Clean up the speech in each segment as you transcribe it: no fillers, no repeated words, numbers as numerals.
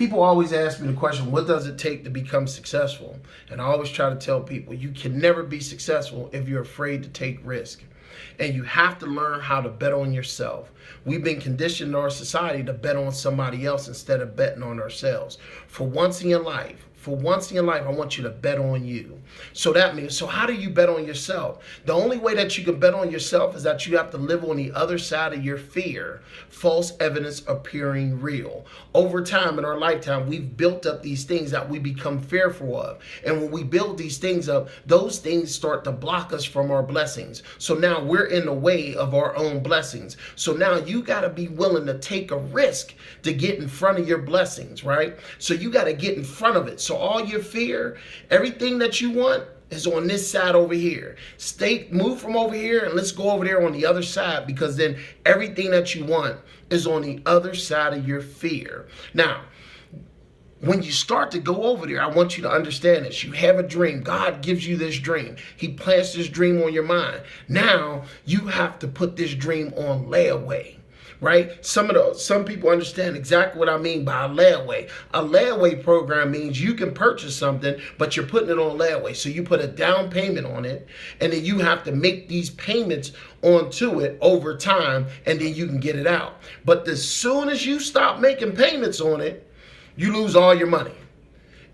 People always ask me the question, what does it take to become successful? And I always try to tell people, you can never be successful if you're afraid to take risk. And you have to learn how to bet on yourself. We've been conditioned in our society to bet on somebody else instead of betting on ourselves. For once in your life, I want you to bet on you. So that means, so how do you bet on yourself? The only way that you can bet on yourself is that you have to live on the other side of your fear, false evidence appearing real. Over time in our lifetime, we've built up these things that we become fearful of. And when we build these things up, those things start to block us from our blessings. So now we're in the way of our own blessings. So now you got to be willing to take a risk to get in front of your blessings, right? So you got to get in front of it. So all your fear, everything that you want is on this side over here. Move from over here and let's go over there on the other side, because then everything that you want is on the other side of your fear. Now, when you start to go over there, I want you to understand this. You have a dream. God gives you this dream. He plants this dream on your mind. Now you have to put this dream on layaway. Right? Some people understand exactly what I mean by a layaway. A layaway program means you can purchase something, but you're putting it on layaway. So you put a down payment on it, and then you have to make these payments onto it over time, and then you can get it out. But as soon as you stop making payments on it, you lose all your money.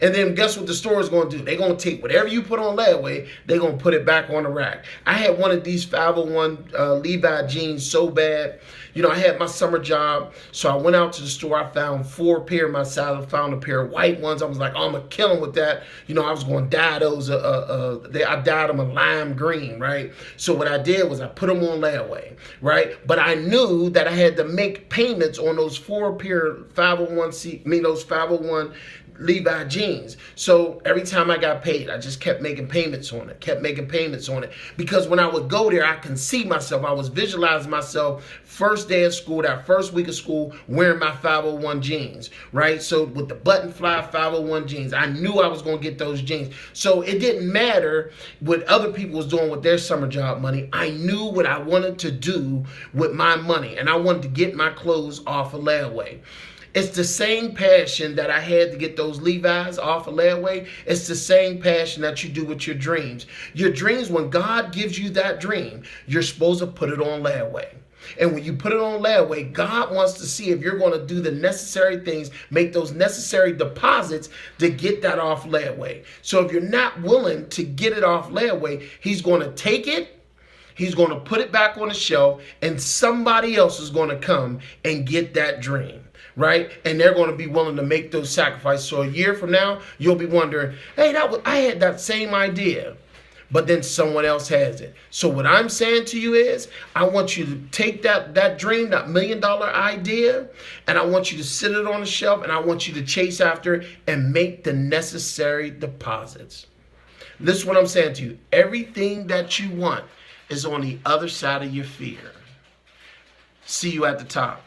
And then guess what the store is going to do? They're going to take whatever you put on layaway, they're going to put it back on the rack. I had one of these 501 Levi jeans so bad. You know, I had my summer job, so I went out to the store. I found 4 pair of my size. I found a pair of white ones. I was like, oh, I'm going to kill them with that. You know, I was going to dye those. I dyed them a lime green, right? So what I did was I put them on layaway, right? But I knew that I had to make payments on those 4 pair 501 Levi jeans. So every time I got paid, I just kept making payments on it, because when I would go there, I can see myself. I was visualizing myself first day of school, that first week of school, wearing my 501 jeans, right? So with the button fly 501 jeans, I knew I was going to get those jeans. So it didn't matter what other people was doing with their summer job money. I knew what I wanted to do with my money, and I wanted to get my clothes off of layaway. It's the same passion that I had to get those Levi's off of layaway. It's the same passion that you do with your dreams. Your dreams, when God gives you that dream, you're supposed to put it on layaway. And when you put it on layaway, God wants to see if you're going to do the necessary things, make those necessary deposits to get that off layaway. So if you're not willing to get it off layaway, he's going to take it, he's going to put it back on the shelf, and somebody else is going to come and get that dream. Right? And they're going to be willing to make those sacrifices. So a year from now, you'll be wondering, hey, I had that same idea, but then someone else has it. So what I'm saying to you is, I want you to take that dream, that $1 million idea, and I want you to sit it on the shelf, and I want you to chase after it and make the necessary deposits. Listen to what I'm saying to you. Everything that you want is on the other side of your fear. See you at the top.